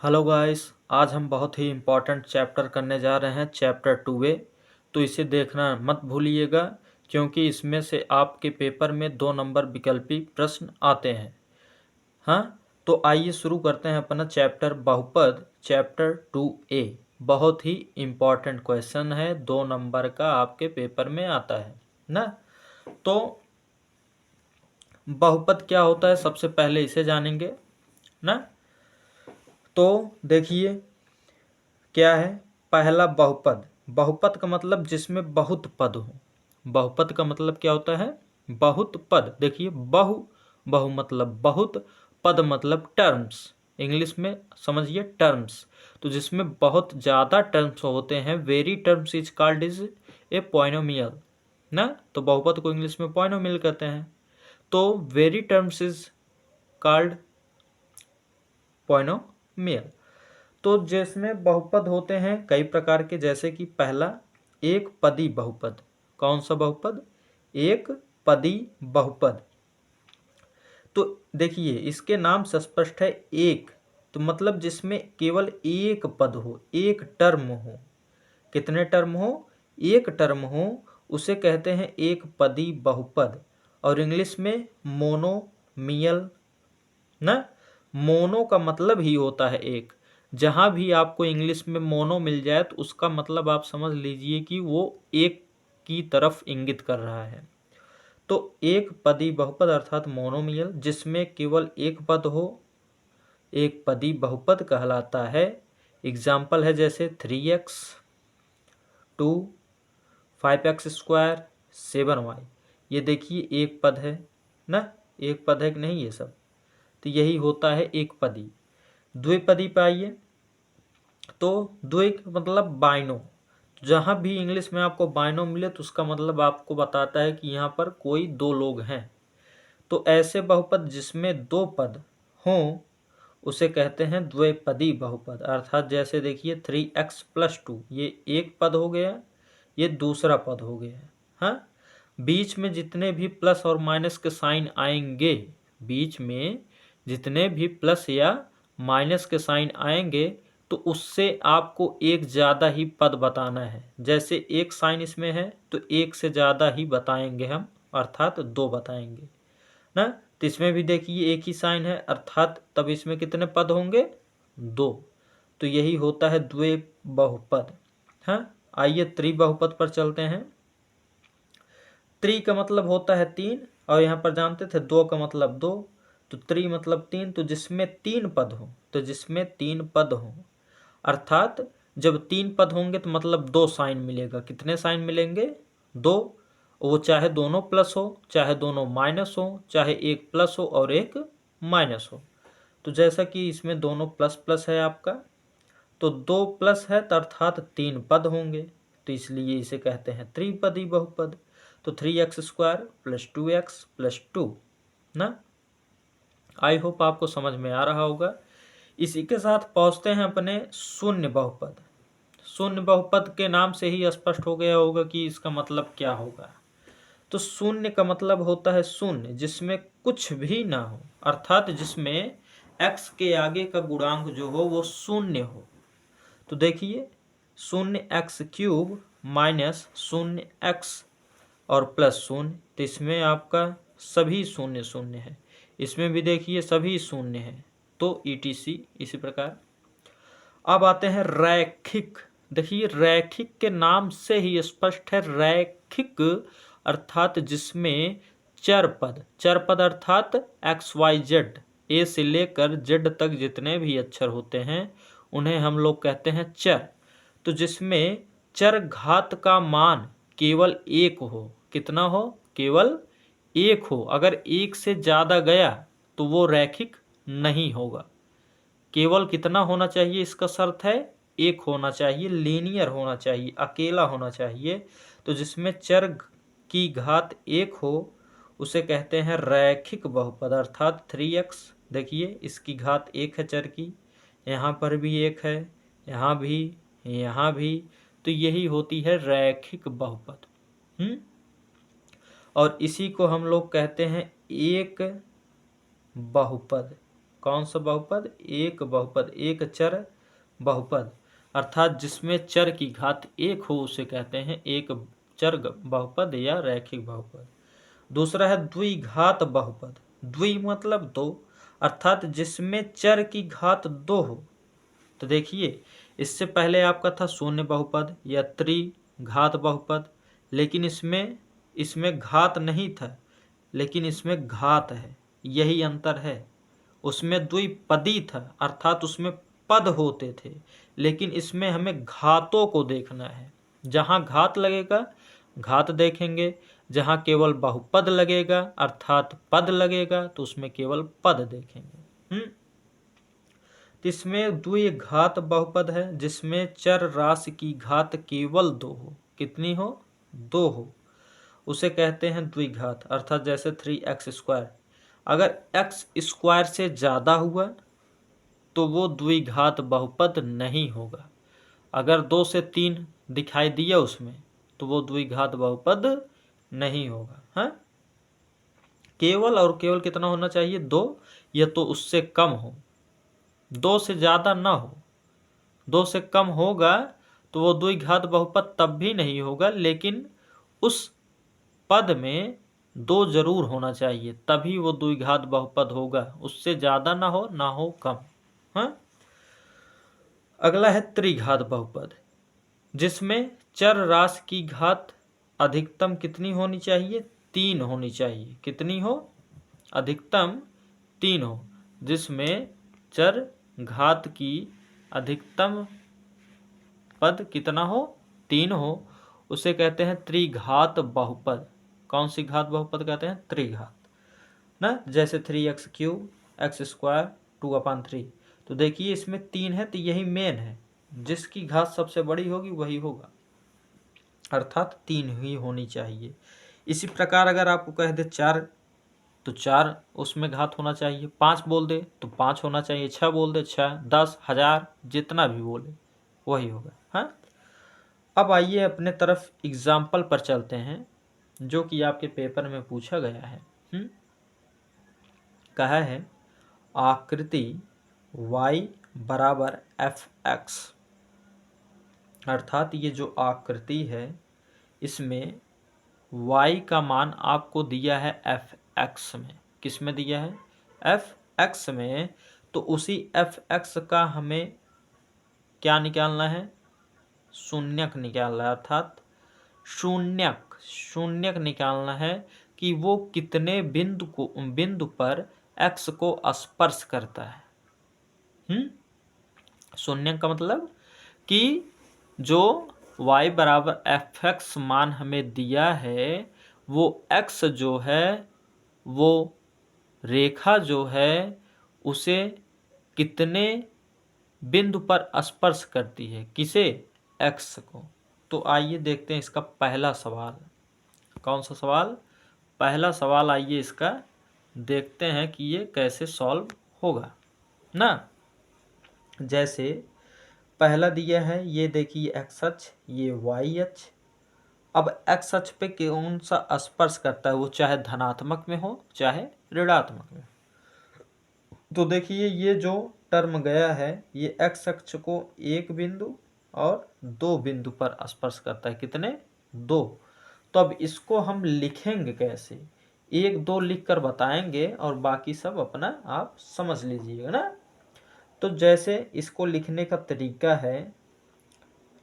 Hello guys, आज हम बहुत ही इम्पोर्टेंट चैप्टर करने जा रहे हैं, चैप्टर 2A। तो इसे देखना मत भूलिएगा, क्योंकि इसमें से आपके पेपर में 2 नंबर विकल्पी प्रश्न आते हैं। हाँ, तो आइए शुरू करते हैं अपना चैप्टर बहुपद, चैप्टर 2A। बहुत ही इम्पोर्टेंट क्वेश्चन है, 2 नंबर का आपके पेपर में आता है ना। तो बहुपद क्या होता है, सबसे पहले इसे जानेंगे ना। तो देखिए क्या है। पहला बहुपद। बहुपद का मतलब जिसमें बहुत पद हो। बहुपद का मतलब क्या होता है, बहुत पद। देखिए बहु मतलब बहुत, पद मतलब टर्म्स। इंग्लिश में समझिए टर्म्स। तो जिसमें बहुत ज़्यादा टर्म्स होते हैं, very terms is called is a polynomial ना। तो बहुपद को इंग्लिश में पॉइनोमियल कहते हैं। तो very terms is called polynomial. तो जिसमें बहुपद होते हैं कई प्रकार के, जैसे कि पहला एक पदी बहुपद। कौन सा बहुपद, एक पदी बहुपद। तो देखिए इसके नाम से स्पष्ट है, एक तो मतलब जिसमें केवल एक पद हो, एक टर्म हो। कितने टर्म हो, एक टर्म हो, उसे कहते हैं एक पदी बहुपद। और इंग्लिश में मोनोमियल ना। मोनो का मतलब ही होता है एक। जहाँ भी आपको इंग्लिश में मोनो मिल जाए तो उसका मतलब आप समझ लीजिए कि वो एक की तरफ इंगित कर रहा है। तो एक पदी बहुपद अर्थात मोनोमियल, जिसमें केवल एक पद हो, एक पदी बहुपद कहलाता है। एग्जाम्पल है जैसे 3x 2 5x², 7y। ये देखिए एक पद है ना, एक पद है कि नहीं ये सब। तो यही होता है एक पदी। द्विपदी पे आइए। तो द्वि मतलब बाइनो। जहाँ भी इंग्लिश में आपको बाइनो मिले तो उसका मतलब आपको बताता है कि यहाँ पर कोई दो लोग हैं। तो ऐसे बहुपद जिसमें दो पद हों उसे कहते हैं द्विपदी बहुपद। अर्थात जैसे देखिए 3x+2, ये एक पद हो गया, ये दूसरा पद हो गया। हाँ, बीच में जितने भी प्लस और माइनस के साइन आएंगे, बीच में जितने भी प्लस या माइनस के साइन आएंगे तो उससे आपको एक ज़्यादा ही पद बताना है। जैसे एक साइन इसमें है तो एक से ज़्यादा ही बताएंगे हम, अर्थात 2 बताएंगे ना। तो इसमें भी देखिए एक ही साइन है, अर्थात तब इसमें कितने पद होंगे, 2। तो यही होता है द्वि बहुपद। हाँ, आइए त्रिबहुपद पर चलते हैं। त्रि का मतलब होता है 3, और यहाँ पर जानते थे 2 का मतलब 2। तो त्रि मतलब 3, तो जिसमें 3 पद हो, तो जिसमें 3 पद हो, अर्थात जब 3 पद होंगे तो मतलब 2 साइन मिलेगा। कितने साइन मिलेंगे, 2। वो चाहे दोनों प्लस हो, चाहे दोनों माइनस हो, चाहे एक प्लस हो और एक माइनस हो। तो जैसा कि इसमें दोनों प्लस प्लस है आपका, तो 2 प्लस है तो अर्थात 3 पद होंगे। तो इसलिए इसे कहते हैं त्रिपदी बहुपद। तो 3x² + 2x + 2 ना। आई होप आपको समझ में आ रहा होगा। इसी के साथ पहुंचते हैं अपने शून्य बहुपद। शून्य बहुपद के नाम से ही स्पष्ट हो गया होगा कि इसका मतलब क्या होगा। तो शून्य का मतलब होता है शून्य जिसमें कुछ भी ना हो, अर्थात जिसमें x के आगे का गुणांक जो हो वो शून्य हो। तो देखिए 0x³ -0x और +0, तो इसमें आपका सभी शून्य शून्य है। इसमें भी देखिए सभी शून्य है। तो ETC इसी प्रकार। अब आते हैं रैखिक। देखिए रैखिक के नाम से ही स्पष्ट है, रैखिक अर्थात जिसमें चर पद अर्थात XYZ, A से लेकर Z तक जितने भी अक्षर होते हैं उन्हें हम लोग कहते हैं चर। तो जिसमें चर घात का मान केवल 1 हो। कितना हो, केवल 1 हो। अगर 1 से ज़्यादा गया तो वो रैखिक नहीं होगा। केवल कितना होना चाहिए, इसका शर्त है 1 होना चाहिए, लीनियर होना चाहिए, अकेला होना चाहिए। तो जिसमें चर की घात 1 हो उसे कहते हैं रैखिक बहुपद। अर्थात 3x, देखिए इसकी घात 1 है चर की, यहाँ पर भी 1 है, यहाँ भी, यहाँ भी। तो यही होती है रैखिक बहुपद। और इसी को हम लोग कहते हैं एक बहुपद। कौन सा बहुपद? एक बहुपद, एक चर बहुपद, अर्थात जिसमें चर की घात एक हो उसे कहते हैं एक चर बहुपद या रैखिक बहुपद। दूसरा है द्विघात बहुपद। द्वि मतलब दो, अर्थात जिसमें चर की घात दो हो। तो देखिए, इससे पहले आपका था शून्य बहुपद या त्रिघात बहुपद, लेकिन इसमें घात नहीं था, लेकिन इसमें घात है, यही अंतर है। उसमें द्विपदी था, अर्थात उसमें पद होते थे, लेकिन इसमें हमें घातों को देखना है। जहाँ घात लगेगा घात देखेंगे, जहाँ केवल बहुपद लगेगा अर्थात पद लगेगा तो उसमें केवल पद देखेंगे। इसमें द्विघात बहुपद है जिसमें चर राशि की घात केवल दो हो। कितनी हो? दो हो, उसे कहते हैं द्विघात। अर्थात जैसे 3x², अगर x² से ज़्यादा हुआ तो वो द्विघात बहुपद नहीं होगा। अगर 2 से 3 दिखाई दिया उसमें तो वो द्विघात बहुपद नहीं होगा। हाँ, केवल और केवल कितना होना चाहिए? 2, या तो उससे कम हो, 2 से ज़्यादा ना हो। 2 से कम होगा तो वो द्विघात बहुपद तब भी नहीं होगा, लेकिन उस पद में 2 जरूर होना चाहिए, तभी वो द्विघात बहुपद होगा। उससे ज़्यादा ना हो कम। हाँ, अगला है त्रिघात बहुपद, जिसमें चर राशि की घात अधिकतम कितनी होनी चाहिए? 3 होनी चाहिए। कितनी हो? अधिकतम 3 हो, जिसमें चर घात की अधिकतम पद कितना हो? 3 हो, उसे कहते हैं त्रिघात बहुपद। कौन सी घात बहुपद कहते हैं? त्रिघात ना। जैसे 3x³ x², 2/3। तो देखिए इसमें 3 है तो यही मेन है, जिसकी घात सबसे बड़ी होगी वही होगा, अर्थात 3 ही होनी चाहिए। इसी प्रकार अगर आपको कह दे 4, तो 4 उसमें घात होना चाहिए। 5 बोल दे तो 5 होना चाहिए। 6 बोल दे 6, 10, 1000, जितना भी बोले वही होगा। हाँ, अब आइए अपने तरफ एग्जाम्पल पर चलते हैं, जो कि आपके पेपर में पूछा गया है। कहा है आकृति y बराबर fx, अर्थात ये जो आकृति है इसमें y का मान आपको दिया है fx में। किस में दिया है? fx में। तो उसी fx का हमें क्या निकालना है? शून्यक निकालना है, अर्थात शून्यक निकालना है कि वो कितने बिंदु पर x को स्पर्श करता है। शून्यक का मतलब कि जो y बराबर fx मान हमें दिया है, वो x जो है, वो रेखा जो है उसे कितने बिंदु पर स्पर्श करती है? किसे? x को। तो आइए देखते हैं इसका पहला सवाल। कौन सा सवाल? पहला सवाल। आइए इसका देखते हैं कि ये कैसे सॉल्व होगा ना। जैसे पहला दिया है, ये देखिए x अक्ष, ये y अक्ष। अब x अक्ष पे कौन सा स्पर्श करता है? वो चाहे धनात्मक में हो चाहे ऋणात्मक में। तो देखिए ये जो टर्म गया है ये x अक्ष को 1 बिंदु और 2 बिंदु पर स्पर्श करता है। कितने? 2। तो अब इसको हम लिखेंगे कैसे? 1, 2 लिख कर बताएंगे और बाकी सब अपना आप समझ लीजिएगा ना। तो जैसे इसको लिखने का तरीका है,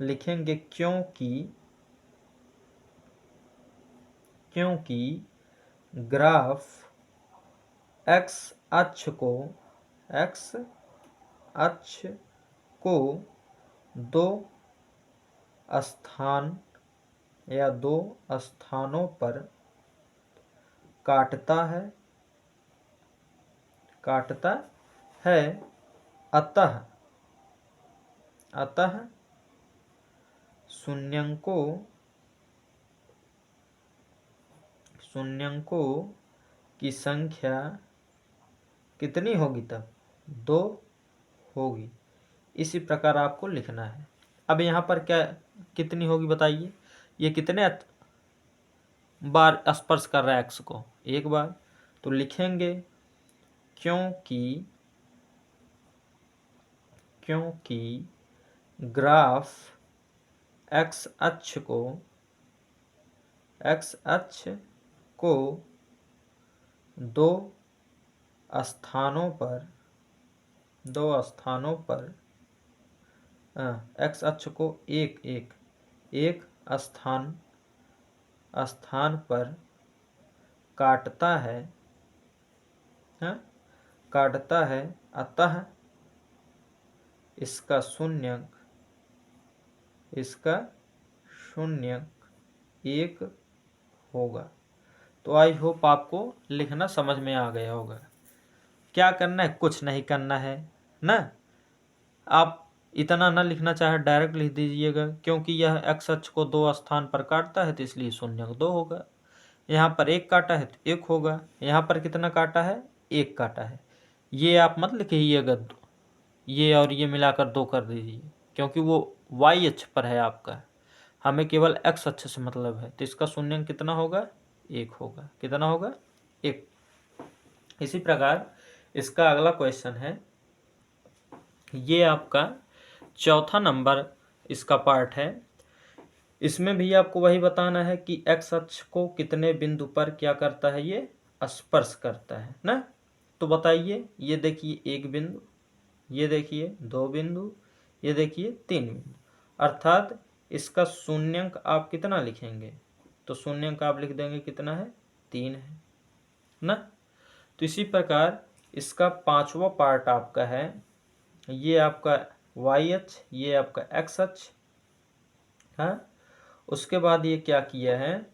लिखेंगे क्योंकि ग्राफ x अक्ष को 2 स्थान या 2 स्थानों पर काटता है, अतः शून्यंकों की संख्या कितनी होगी? तब 2 होगी। इसी प्रकार आपको लिखना है। अब यहाँ पर क्या कितनी होगी बताइए? ये कितने बार स्पर्श कर रहा है x को? 1 बार। तो लिखेंगे क्योंकि क्योंकि ग्राफ एक्स अक्ष को दो स्थानों पर एक्स अक्ष को एक स्थान पर काटता है, अतः इसका शून्यक 1 होगा। तो आई होप आपको लिखना समझ में आ गया होगा। क्या करना है? कुछ नहीं करना है ना। आप इतना ना लिखना चाहे डायरेक्ट लिख दीजिएगा, क्योंकि यह एक्स अक्ष को 2 स्थान पर काटता है तो इसलिए शून्यक 2 होगा। यहाँ पर 1 काटा है तो 1 होगा। यहाँ पर कितना काटा है? 1 काटा है। ये आप मत लिखिएगा, ये और ये मिलाकर 2 कर दीजिए, क्योंकि वो वाई अक्ष पर है आपका, हमें केवल एक्स अक्ष से मतलब है। तो इसका शून्यक कितना होगा? 1 होगा। कितना होगा? 1। इसी प्रकार इसका अगला क्वेश्चन है, ये आपका चौथा नंबर इसका पार्ट है। इसमें भी आपको वही बताना है कि एक्स अक्ष को कितने बिंदु पर क्या करता है? ये स्पर्श करता है ना। तो बताइए, ये देखिए 1 बिंदु, ये देखिए 2 बिंदु, ये देखिए 3 बिंदु, अर्थात इसका शून्यक आप कितना लिखेंगे? तो शून्यक आप लिख देंगे कितना है? 3 है ना। तो इसी प्रकार इसका 5वां पार्ट आपका है, ये आपका वाई अक्ष, ये आपका एक्स अक्ष। हाँ, उसके बाद ये क्या किया है?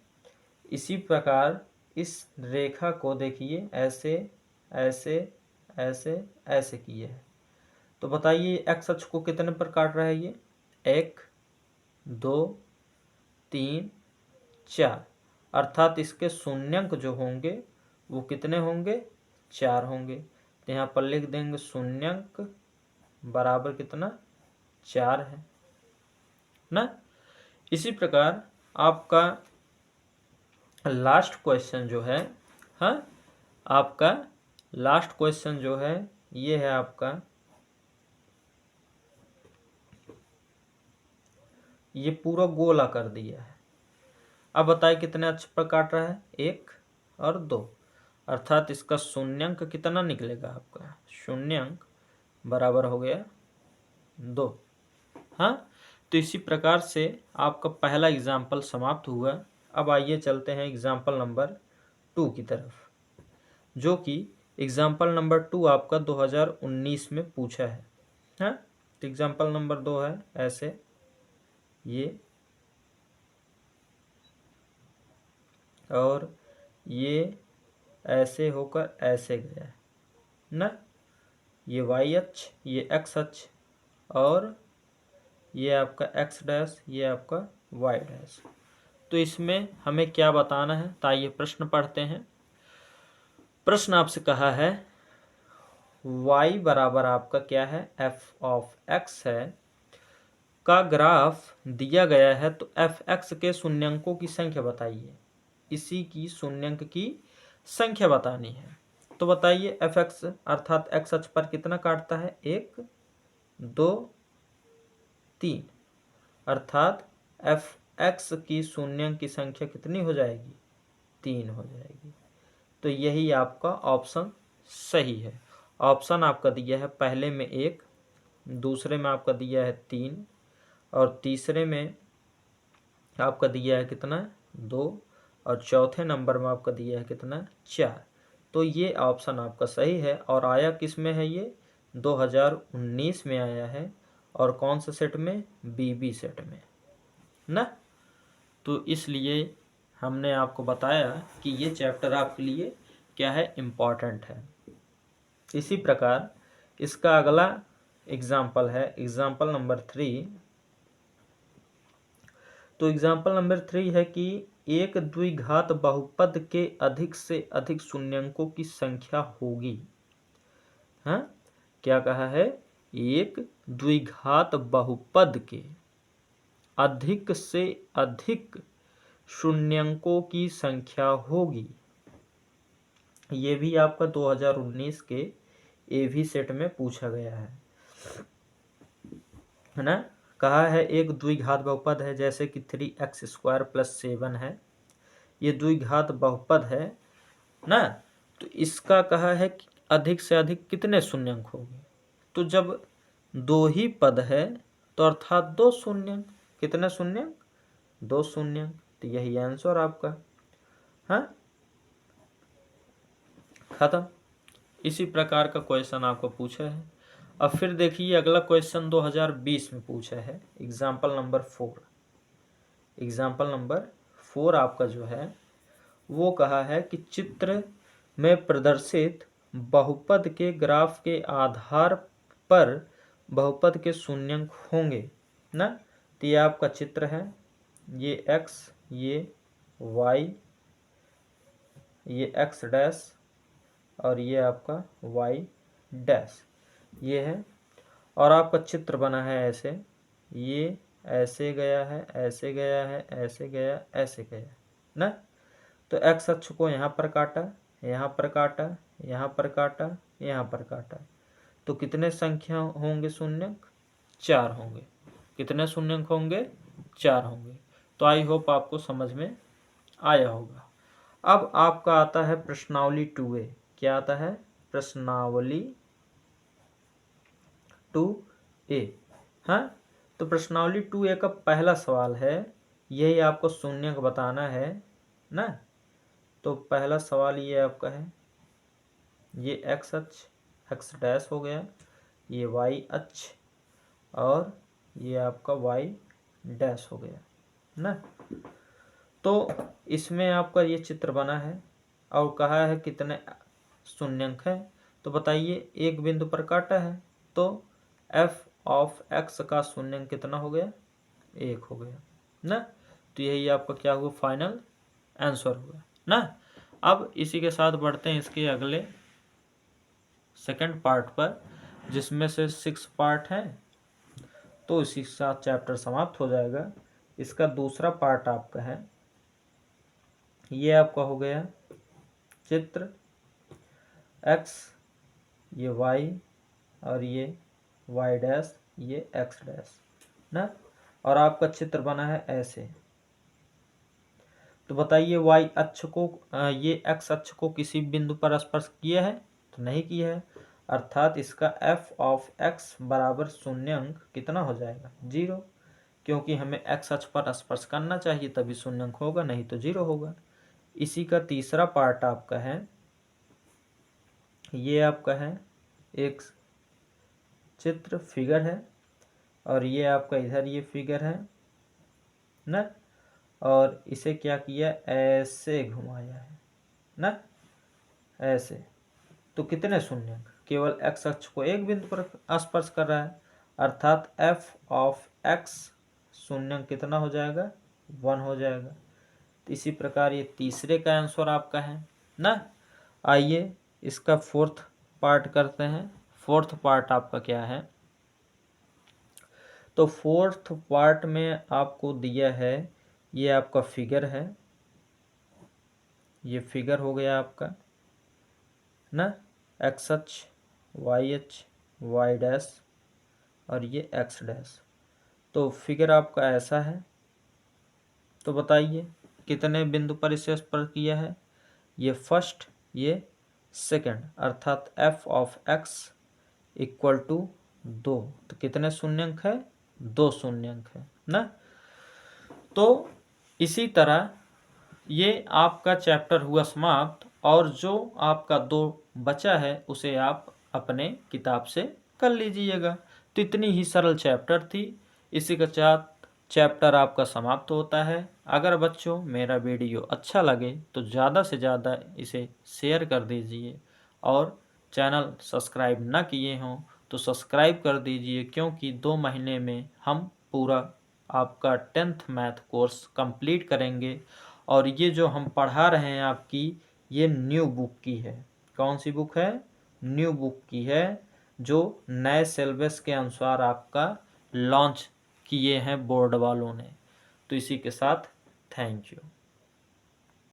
इसी प्रकार इस रेखा को देखिए ऐसे ऐसे ऐसे ऐसे किए है। तो बताइए एक्स अक्ष को कितने पर काट रहा है? ये 1 2 3 4, अर्थात इसके शून्यक जो होंगे वो कितने होंगे? 4 होंगे। तो यहाँ पर लिख देंगे शून्यक बराबर कितना? 4 है ना। इसी प्रकार आपका लास्ट क्वेश्चन जो है, हाँ, आपका लास्ट क्वेश्चन जो है ये है आपका, ये पूरा गोला कर दिया है। अब बताइए कितने अक्ष पर काट रहा है? 1 और 2, अर्थात इसका शून्यक कितना निकलेगा आपका? शून्यक बराबर हो गया 2। हाँ, तो इसी प्रकार से आपका पहला एग्जाम्पल समाप्त हुआ। अब आइए चलते हैं एग्जाम्पल नंबर 2 की तरफ, जो कि एग्जाम्पल नंबर 2 आपका 2019 में पूछा है। हाँ, तो एग्जाम्पल नंबर 2 है ऐसे, ये और ये ऐसे होकर ऐसे गया है ना। ये वाई अक्ष, ये एक्स अक्ष, और ये आपका एक्स डैश, ये आपका वाई डैश। तो इसमें हमें क्या बताना है? तो आइए प्रश्न पढ़ते हैं। प्रश्न आपसे कहा है y बराबर आपका क्या है? f ऑफ x है, का ग्राफ दिया गया है, तो fx के शून्यंकों की संख्या बताइए। इसी की शून्यंक की संख्या बतानी है। तो बताइए fx अर्थात x अक्ष पर कितना काटता है? 1 2 3, अर्थात fx की शून्यंक की संख्या कितनी हो जाएगी? 3 हो जाएगी। तो यही आपका ऑप्शन सही है। ऑप्शन आपका दिया है पहले में 1, दूसरे में आपका दिया है 3, और तीसरे में आपका दिया है कितना? 2, और चौथे नंबर में आपका दिया है कितना? 4। तो ये ऑप्शन आपका सही है। और आया किस में है? ये 2019 में आया है। और कौन से सेट में? बीबी सेट में ना। तो इसलिए हमने आपको बताया कि ये चैप्टर आपके लिए क्या है? इम्पॉर्टेंट है। इसी प्रकार इसका अगला एग्जाम्पल है एग्जाम्पल नंबर 3। तो एग्जाम्पल नंबर 3 है कि एक द्विघात बहुपद के अधिक से अधिक शून्यंकों की संख्या होगी। हाँ, क्या कहा है? एक द्विघात बहुपद के अधिक से अधिक शून्यंकों की संख्या होगी। ये भी आपका 2019 के एवी सेट में पूछा गया है। है ना। कहा है एक द्विघात बहुपद है, जैसे कि 3x² + 7 है, ये द्विघात बहुपद है ना। तो इसका कहा है कि अधिक से अधिक कितने शून्यंक होंगे। तो जब दो ही पद है तो अर्थात दो शून्यंक। कितने शून्यंक? दो शून्यंक। तो यही आंसर आपका। हाँ, खत्म। इसी प्रकार का क्वेश्चन आपको पूछा है। अब फिर देखिए अगला क्वेश्चन 2020 में पूछा है, एग्जाम्पल नंबर 4। एग्जाम्पल नंबर 4 आपका जो है वो कहा है कि चित्र में प्रदर्शित बहुपद के ग्राफ के आधार पर बहुपद के शून्यंक होंगे ना। तो ये आपका चित्र है, ये x, ये y, ये x डैश और ये आपका y डैश, ये है। और आपका चित्र बना है ऐसे, ये ऐसे गया है, ऐसे गया है, ऐसे गया, ऐसे गया ना। तो x अक्ष को यहाँ पर काटा, यहाँ पर काटा, यहाँ पर काटा, यहाँ पर काटा। तो कितने संख्या होंगे शून्यंक? 4 होंगे। कितने शून्यंक होंगे? 4 होंगे। तो आई होप आपको समझ में आया होगा। अब आपका आता है प्रश्नावली 2A। क्या आता है? प्रश्नावली 2A। हाँ, तो प्रश्नावली 2A का पहला सवाल है, यही आपको शून्यंक बताना है ना। तो पहला सवाल ये आपका है, ये x अक्ष x डैश हो गया, ये y अक्ष और ये आपका y डैश हो गया ना। तो इसमें आपका ये चित्र बना है और कहा है कितने शून्यंक है। तो बताइए, एक बिंदु पर काटा है तो f ऑफ x का शून्यंक कितना हो गया? 1 हो गया ना। तो यही आपका क्या हुआ? फाइनल आंसर हुआ ना। अब इसी के साथ बढ़ते हैं इसके अगले सेकंड पार्ट पर, जिसमें से 6 पार्ट हैं। तो इसी के साथ चैप्टर समाप्त हो जाएगा। इसका दूसरा पार्ट आपका है, ये आपका हो गया चित्र x, ये y और ये y डैश, ये x डैश ना। और आपका चित्र बना है ऐसे। तो बताइए y अक्ष को ये x अक्ष को किसी बिंदु पर स्पर्श किया है? तो नहीं किया है, अर्थात इसका f ऑफ x बराबर शून्यंक कितना हो जाएगा? 0, क्योंकि हमें x अक्ष पर स्पर्श करना चाहिए तभी शून्यंक होगा, नहीं तो 0 होगा। इसी का तीसरा पार्ट आपका है, ये आपका है एक चित्र फिगर है और ये आपका इधर ये फिगर है ना। और इसे क्या किया? ऐसे घुमाया है ना, ऐसे। तो कितने शून्यंक? केवल x अक्ष को एक बिंदु पर स्पर्श कर रहा है, अर्थात f ऑफ x शून्यंक कितना हो जाएगा? 1 हो जाएगा। तो इसी प्रकार ये तीसरे का आंसर आपका है ना। आइए इसका फोर्थ पार्ट करते हैं। फोर्थ पार्ट आपका क्या है? तो फोर्थ पार्ट में आपको दिया है, ये आपका फिगर है, ये फिगर हो गया आपका ना, x अक्ष, y अक्ष, y डैश और ये x डैश। तो फिगर आपका ऐसा है। तो बताइए कितने बिंदु पर इसे स्पर्श किया है? ये फर्स्ट, ये सेकंड, अर्थात f of x equal to 2। तो कितने शून्यंक है? 2 शून्यंक है ना। तो इसी तरह ये आपका चैप्टर हुआ समाप्त, और जो आपका 2 बचा है उसे आप अपने किताब से कर लीजिएगा। तो इतनी ही सरल चैप्टर थी। इसी के साथ चैप्टर आपका समाप्त होता है। अगर बच्चों मेरा वीडियो अच्छा लगे तो ज़्यादा से ज़्यादा इसे शेयर कर दीजिए, और चैनल सब्सक्राइब ना किए हों तो सब्सक्राइब कर दीजिए, क्योंकि 2 महीने में हम पूरा आपका 10th मैथ कोर्स कंप्लीट करेंगे। और ये जो हम पढ़ा रहे हैं आपकी, ये न्यू बुक की है। कौन सी बुक है? न्यू बुक की है, जो नए सिलेबस के अनुसार आपका लॉन्च किए हैं बोर्ड वालों ने। तो इसी के साथ थैंक यू।